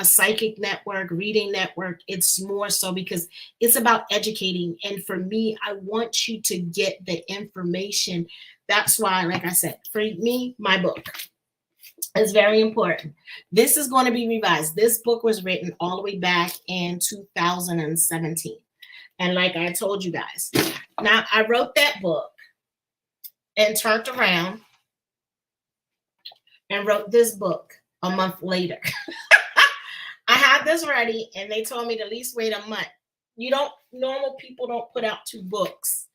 psychic network, reading network. It's more so because it's about educating. And for me, I want you to get the information. That's why, like I said, for me, my book is very important. This is going to be revised. This book was written all the way back in 2017. And like I told you guys, now I wrote that book and turned around and wrote this book a month later. I had this ready, and they told me to at least wait a month. Normal people don't put out 2 books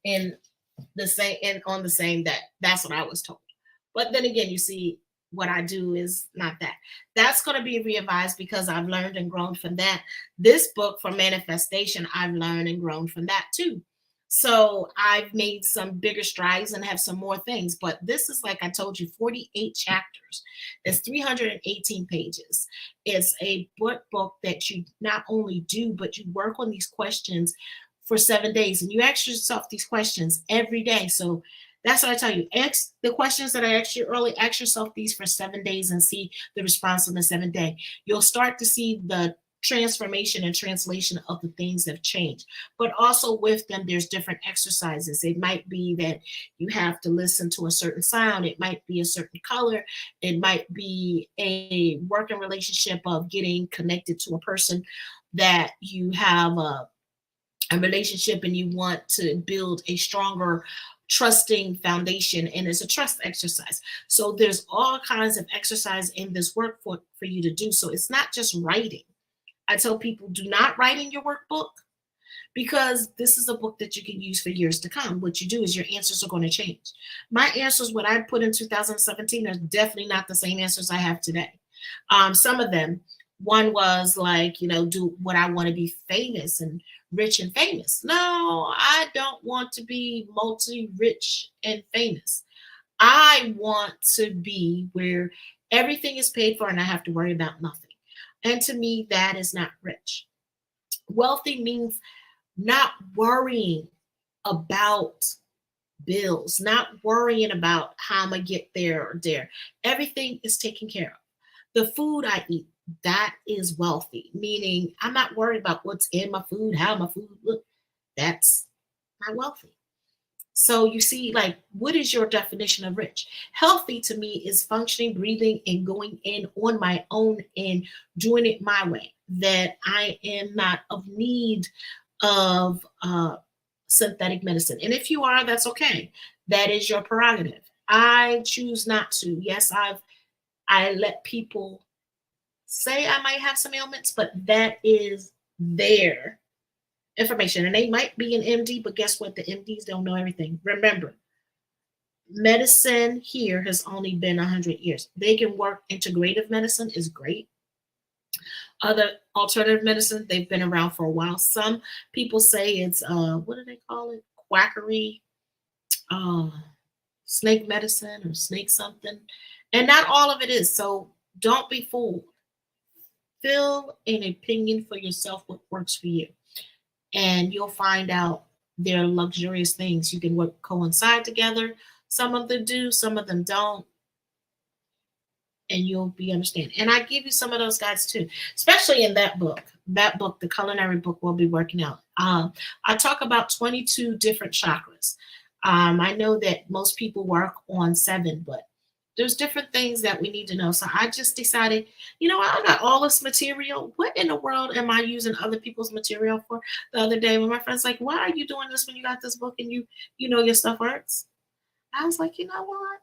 in the same and on the same day. That's what I was told. But then again, you see, what I do is not that. That's going to be revised because I've learned and grown from that. This book for manifestation, I've learned and grown from that too. So I've made some bigger strides and have some more things. But this is, like I told you, 48 chapters. It's 318 pages. It's a workbook that you not only do, but you work on these questions for 7 days. And you ask yourself these questions every day. So that's what I tell you. Ask the questions that I asked you earlier. Ask yourself these for 7 days and see the response on the 7th day. You'll start to see the transformation and translation of the things that have changed. But also with them, there's different exercises. It might be that you have to listen to a certain sound. It might be a certain color. It might be a working relationship of getting connected to a person that you have a relationship and you want to build a stronger trusting foundation, and it's a trust exercise. So there's all kinds of exercise in this work for you to do. So it's not just writing. I tell people, do not write in your workbook, because this is a book that you can use for years to come. What you do is your answers are going to change. My answers, what I put in 2017, are definitely not the same answers I have today. Some of them, one was like, do what I want to be famous and rich and famous. No, I don't want to be multi-rich and famous. I want to be where everything is paid for and I have to worry about nothing. And to me, that is not rich. Wealthy means not worrying about bills, not worrying about how I'm going to get there or there. Everything is taken care of. The food I eat, that is wealthy, meaning I'm not worried about what's in my food, how my food look. That's not wealthy. So you see, like, what is your definition of rich? Healthy to me is functioning, breathing, and going in on my own and doing it my way. That I am not of need of synthetic medicine. And if you are, that's okay. That is your prerogative. I choose not to. Yes, I let people say I might have some ailments, but that is their information. And they might be an MD, but guess what? The MDs don't know everything. Remember, medicine here has only been 100 years. They can work. Integrative medicine is great. Other alternative medicine, they've been around for a while. Some people say it's what do they call it? Quackery, uh, snake medicine or snake something. And not all of it is. So don't be fooled. Feel an opinion for yourself what works for you. And you'll find out there are luxurious things. You can work coincide together. Some of them do, some of them don't. And you'll be understanding. And I give you some of those guides too, especially in that book. That book, the culinary book, we'll be working out. I talk about 22 different chakras. I know that most people work on 7, but there's different things that we need to know. So I just decided, I got all this material. What in the world am I using other people's material for? The other day when my friend's like, why are you doing this when you got this book and you know your stuff works? I was like, you know what?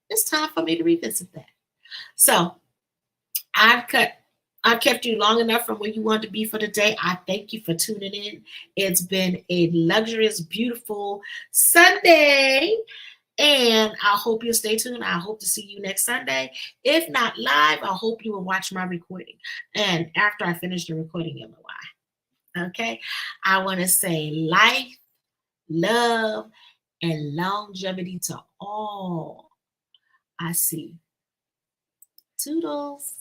It's time for me to revisit that. So I've kept you long enough from where you want to be for today. I thank you for tuning in. It's been a luxurious, beautiful Sunday. And I hope you'll stay tuned. I hope to see you next Sunday. If not live, I hope you will watch my recording. And after I finish the recording, you'll know why. Okay? I want to say life, love, and longevity to all I see. Toodles.